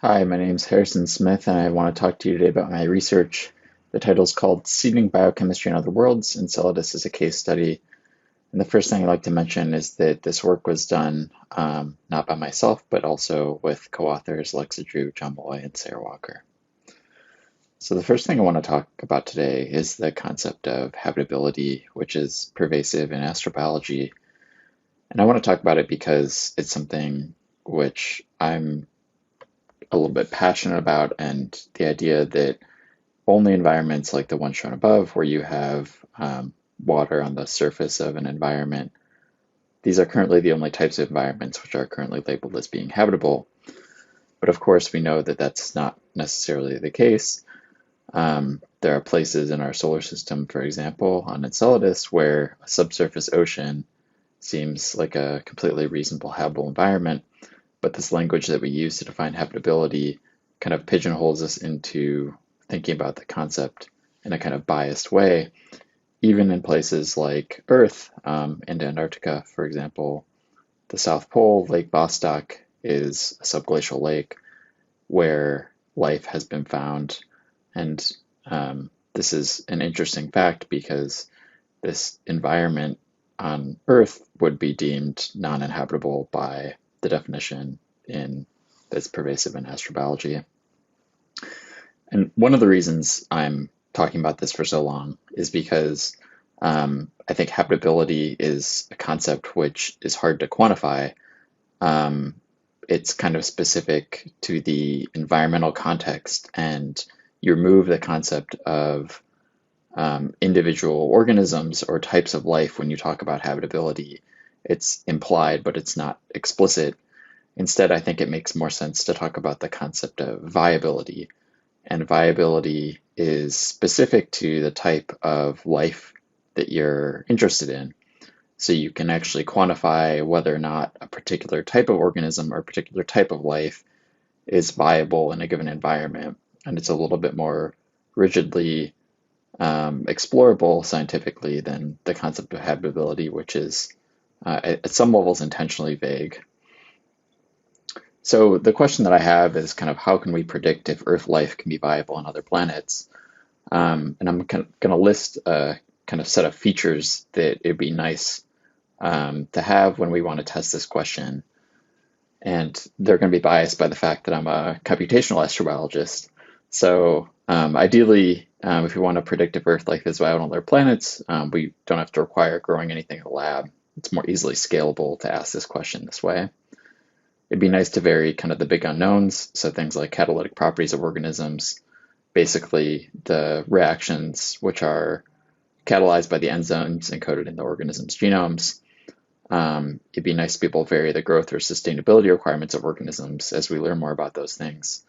Hi, my name is Harrison Smith, and I want to talk to you today about my research. The title is called Seeding Biochemistry in Other Worlds. Enceladus is a case study. And the first thing I'd like to mention is that this work was done not by myself, but also with co-authors Lexa Drew, John Malloy, and Sarah Walker. So the first thing I want to talk about today is the concept of habitability, which is pervasive in astrobiology. And I want to talk about it because it's something which I'm a little bit passionate about, and the idea that only environments like the one shown above, where you have water on the surface of an environment, these are currently the only types of environments which are currently labeled as being habitable. But of course, we know that that's not necessarily the case. There are places in our solar system, for example, on Enceladus, where a subsurface ocean seems like a completely reasonable habitable environment. But this language that we use to define habitability kind of pigeonholes us into thinking about the concept in a kind of biased way, even in places like Earth and Antarctica, for example. The South Pole, Lake Vostok, is a subglacial lake where life has been found. And this is an interesting fact because this environment on Earth would be deemed non-inhabitable by the definition that's pervasive in astrobiology. And one of the reasons I'm talking about this for so long is because I think habitability is a concept which is hard to quantify. It's kind of specific to the environmental context, and you remove the concept of individual organisms or types of life when you talk about habitability. It's implied, but it's not explicit. Instead, I think it makes more sense to talk about the concept of viability. And viability is specific to the type of life that you're interested in. So you can actually quantify whether or not a particular type of organism or a particular type of life is viable in a given environment. And it's a little bit more rigidly explorable scientifically than the concept of habitability, which is at some levels intentionally vague. So the question that I have is kind of how can we predict if Earth life can be viable on other planets? And I'm going to list a kind of set of features that it'd be nice to have when we want to test this question. And they're going to be biased by the fact that I'm a computational astrobiologist. So ideally, if we want to predict if Earth life is viable on other planets, we don't have to require growing anything in the lab. It's more easily scalable to ask this question this way. It'd be nice to vary kind of the big unknowns, so things like catalytic properties of organisms, basically the reactions which are catalyzed by the enzymes encoded in the organism's genomes. It'd be nice to be able to vary the growth or sustainability requirements of organisms as we learn more about those things.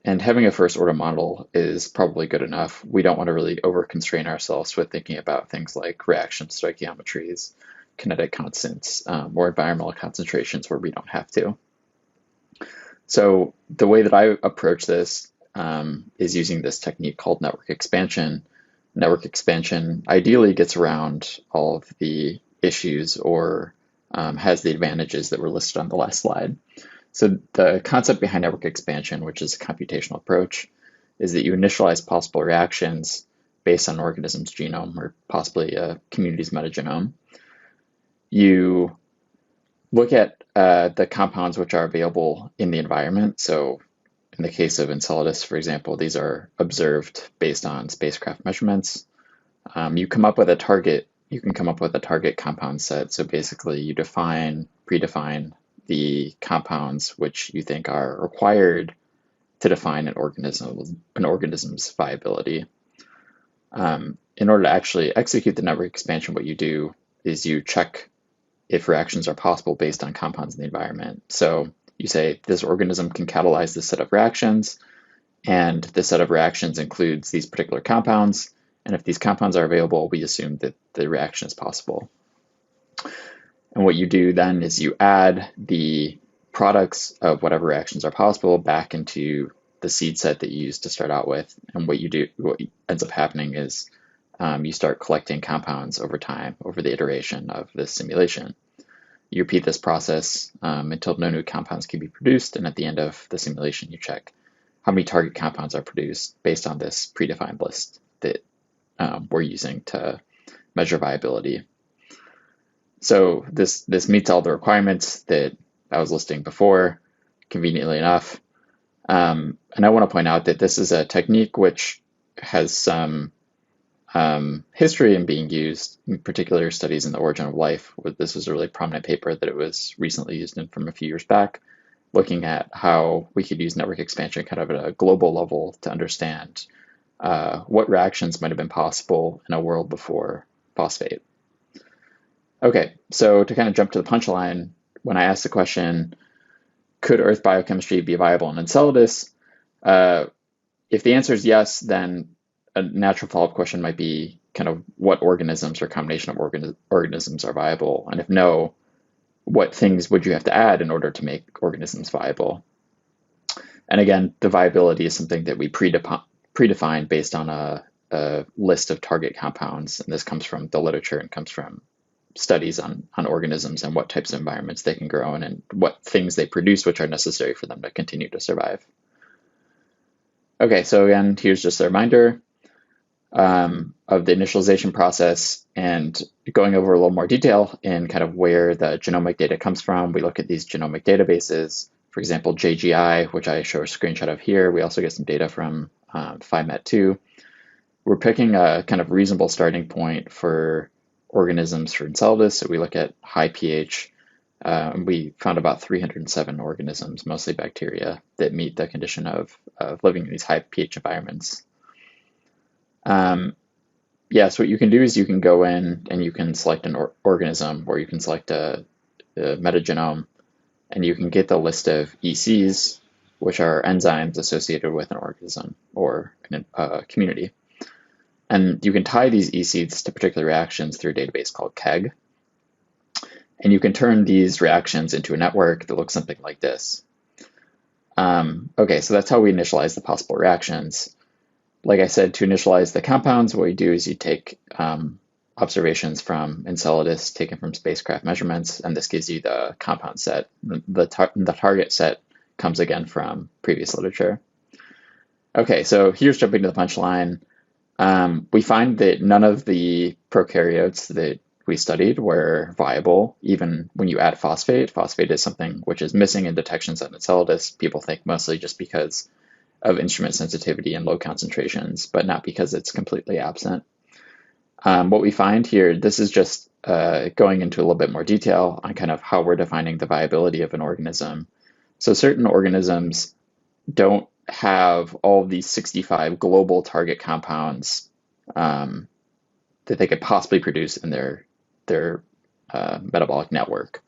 And having a first order model is probably good enough. We don't want to really over-constrain ourselves with thinking about things like reaction stoichiometries, kinetic constants, or environmental concentrations where we don't have to. So the way that I approach this is using this technique called network expansion. Network expansion ideally gets around all of the issues or has the advantages that were listed on the last slide. So the concept behind network expansion, which is a computational approach, is that you initialize possible reactions based on an organism's genome or possibly a community's metagenome. You look at the compounds which are available in the environment. So in the case of Enceladus, for example, these are observed based on spacecraft measurements. You come up with a target. You can come up with a target compound set. So basically, you predefine the compounds which you think are required to define an organism's viability. In order to actually execute the network expansion, what you do is you check if reactions are possible based on compounds in the environment. So you say this organism can catalyze this set of reactions, and this set of reactions includes these particular compounds. And if these compounds are available, we assume that the reaction is possible. And what you do then is you add the products of whatever reactions are possible back into the seed set that you used to start out with. And what ends up happening is you start collecting compounds over time, over the iteration of this simulation. you repeat this process until no new compounds can be produced, and at the end of the simulation, you check how many target compounds are produced based on this predefined list that we're using to measure viability. So this meets all the requirements that I was listing before, conveniently enough. And I want to point out that this is a technique which has some history in being used, in particular studies in the origin of life. This was a really prominent paper that it was recently used in from a few years back, looking at how we could use network expansion kind of at a global level to understand what reactions might have been possible in a world before phosphate. Okay, so to kind of jump to the punchline, when I asked the question, could Earth biochemistry be viable in Enceladus? If the answer is yes, then a natural follow-up question might be kind of what organisms or combination of organisms are viable? And if no, what things would you have to add in order to make organisms viable? And again, the viability is something that we predefine based on a list of target compounds. And this comes from the literature and comes from studies on organisms and what types of environments they can grow in and what things they produce which are necessary for them to continue to survive. Okay, so again, here's just a reminder of the initialization process and going over a little more detail in kind of where the genomic data comes from. We look at these genomic databases, for example, JGI, which I show a screenshot of here. We also get some data from PhyMet2. We're picking a kind of reasonable starting point for organisms for Enceladus. So we look at high pH. We found about 307 organisms, mostly bacteria, that meet the condition of living in these high pH environments. So what you can do is you can go in and you can select an organism, or you can select a metagenome, and you can get the list of ECs, which are enzymes associated with an organism or a community. And you can tie these ECs to particular reactions through a database called KEGG. And you can turn these reactions into a network that looks something like this. Okay, so that's how we initialize the possible reactions. Like I said, to initialize the compounds, what you do is you take observations from Enceladus taken from spacecraft measurements, and this gives you the compound set. The target set comes again from previous literature. Okay, so here's jumping to the punchline. We find that none of the prokaryotes that we studied were viable, even when you add phosphate. Phosphate is something which is missing in detections at Enceladus. People think mostly just because of instrument sensitivity and low concentrations, but not because it's completely absent. What we find here, this is just going into a little bit more detail on kind of how we're defining the viability of an organism. So certain organisms don't have all of these 65 global target compounds that they could possibly produce in their metabolic network.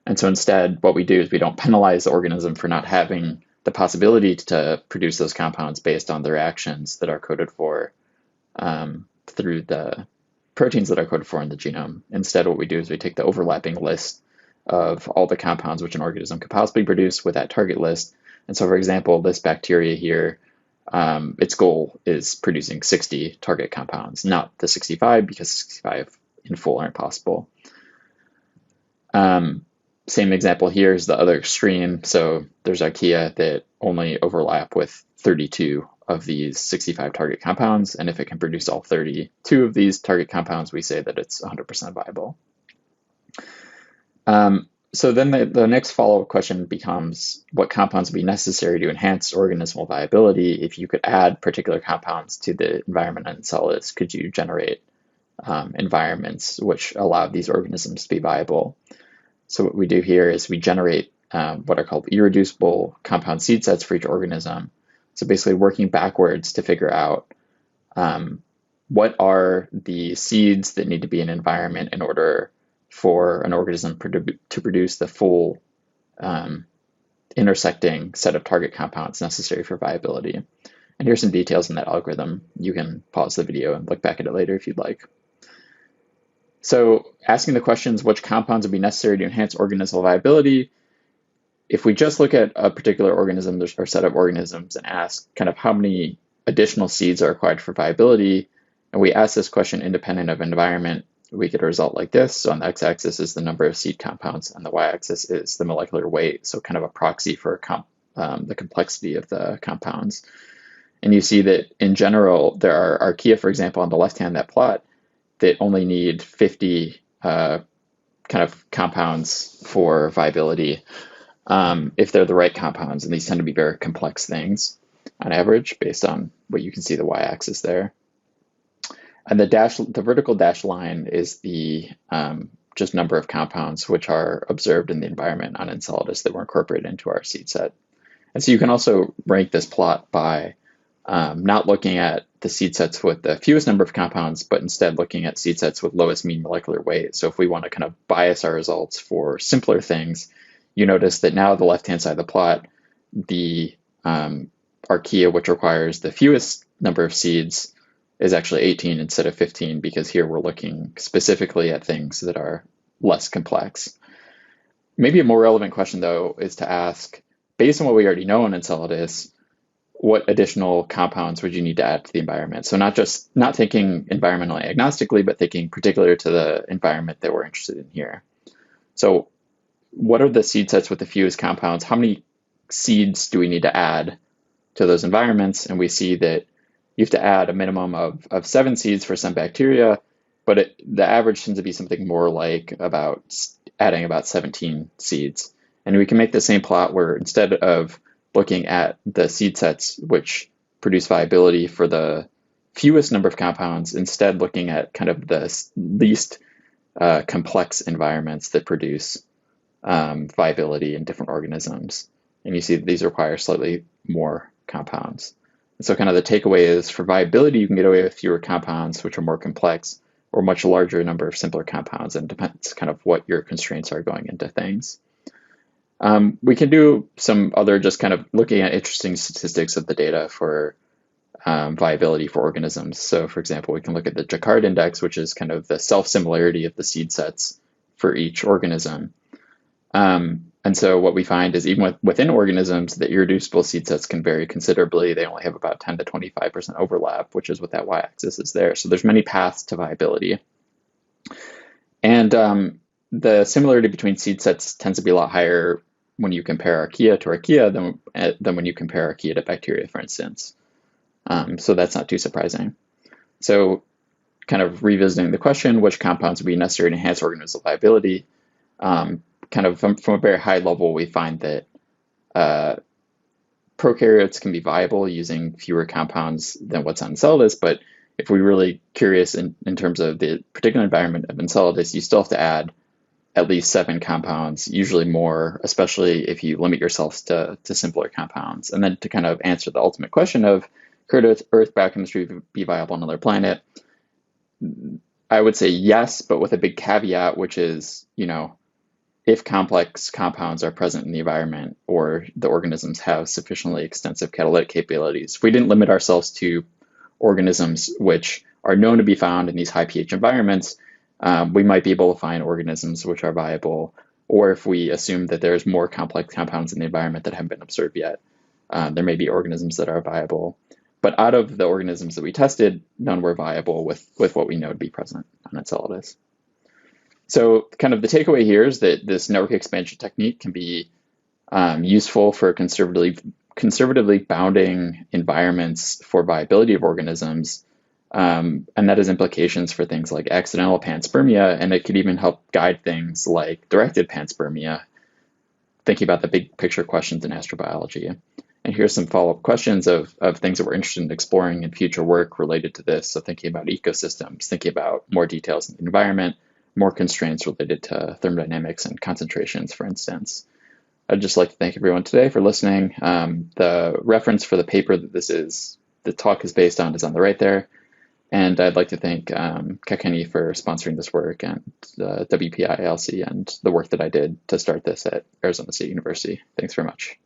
And so instead, what we do is we don't penalize the organism for not having the possibility to produce those compounds based on the reactions that are coded for through the proteins that are coded for in the genome. Instead, what we do is we take the overlapping list of all the compounds which an organism could possibly produce with that target list. And so, for example, this bacteria here, its goal is producing 60 target compounds, not the 65, because 65 in full aren't possible. Same example here is the other extreme. So there's archaea that only overlap with 32 of these 65 target compounds. And if it can produce all 32 of these target compounds, we say that it's 100% viable. So then the next follow-up question becomes, what compounds would be necessary to enhance organismal viability? If you could add particular compounds to the environment in Enceladus, could you generate environments which allow these organisms to be viable? So what we do here is we generate what are called irreducible compound seed sets for each organism. So basically working backwards to figure out what are the seeds that need to be in an environment in order for an organism to produce the full intersecting set of target compounds necessary for viability. And here's some details in that algorithm. You can pause the video and look back at it later if you'd like. So asking the questions, which compounds would be necessary to enhance organismal viability? If we just look at a particular organism or set of organisms and ask kind of how many additional seeds are required for viability, and we ask this question independent of environment, we get a result like this. So on the x-axis is the number of seed compounds, and the y-axis is the molecular weight, so kind of a proxy for the complexity of the compounds. And you see that in general, there are archaea, for example, on the left-hand that plot, that only need 50 kind of compounds for viability if they're the right compounds, and these tend to be very complex things on average based on what you can see the y-axis there. And the vertical dashed line is the just number of compounds which are observed in the environment on Enceladus that were incorporated into our seed set. And so you can also rank this plot by not looking at the seed sets with the fewest number of compounds, but instead looking at seed sets with lowest mean molecular weight. So if we want to kind of bias our results for simpler things, you notice that now the left-hand side of the plot, the archaea, which requires the fewest number of seeds, is actually 18 instead of 15, because here we're looking specifically at things that are less complex. Maybe a more relevant question, though, is to ask, based on what we already know on Enceladus, what additional compounds would you need to add to the environment? So not thinking environmentally agnostically, but thinking particular to the environment that we're interested in here. So what are the seed sets with the fewest compounds? How many seeds do we need to add to those environments? And we see that you have to add a minimum of 7 seeds for some bacteria, but the average tends to be something more like adding about 17 seeds. And we can make the same plot where instead of looking at the seed sets which produce viability for the fewest number of compounds, instead looking at kind of the least complex environments that produce viability in different organisms. And you see that these require slightly more compounds. And so kind of the takeaway is, for viability, you can get away with fewer compounds, which are more complex, or much larger number of simpler compounds, and it depends kind of what your constraints are going into things. We can do some other just kind of looking at interesting statistics of the data for viability for organisms. So for example, we can look at the Jacquard index, which is kind of the self-similarity of the seed sets for each organism. And so what we find is even within organisms, the irreducible seed sets can vary considerably. They only have about 10 to 25% overlap, which is what that y-axis is there. So there's many paths to viability. And the similarity between seed sets tends to be a lot higher when you compare archaea to archaea than when you compare archaea to bacteria, for instance. So that's not too surprising. So kind of revisiting the question, which compounds would be necessary to enhance organismal viability? Kind of from a very high level, we find that prokaryotes can be viable using fewer compounds than what's on Enceladus, but if we're really curious in terms of the particular environment of Enceladus, you still have to add at least 7 compounds, usually more, especially if you limit yourselves to simpler compounds. And then to kind of answer the ultimate question of, could Earth biochemistry be viable on another planet? I would say yes, but with a big caveat, which is, if complex compounds are present in the environment or the organisms have sufficiently extensive catalytic capabilities. If we didn't limit ourselves to organisms which are known to be found in these high pH environments, we might be able to find organisms which are viable, or if we assume that there's more complex compounds in the environment that haven't been observed yet, there may be organisms that are viable. But out of the organisms that we tested, none were viable with what we know to be present on Enceladus. So kind of the takeaway here is that this network expansion technique can be useful for conservatively bounding environments for viability of organisms. And that has implications for things like accidental panspermia, and it could even help guide things like directed panspermia, thinking about the big picture questions in astrobiology. And here's some follow-up questions of things that we're interested in exploring in future work related to this. So thinking about ecosystems, thinking about more details in the environment, more constraints related to thermodynamics and concentrations, for instance. I'd just like to thank everyone today for listening. The reference for the paper that the talk is based on is on the right there. And I'd like to thank Kakeni for sponsoring this work, and WPI ELSI and the work that I did to start this at Arizona State University. Thanks very much.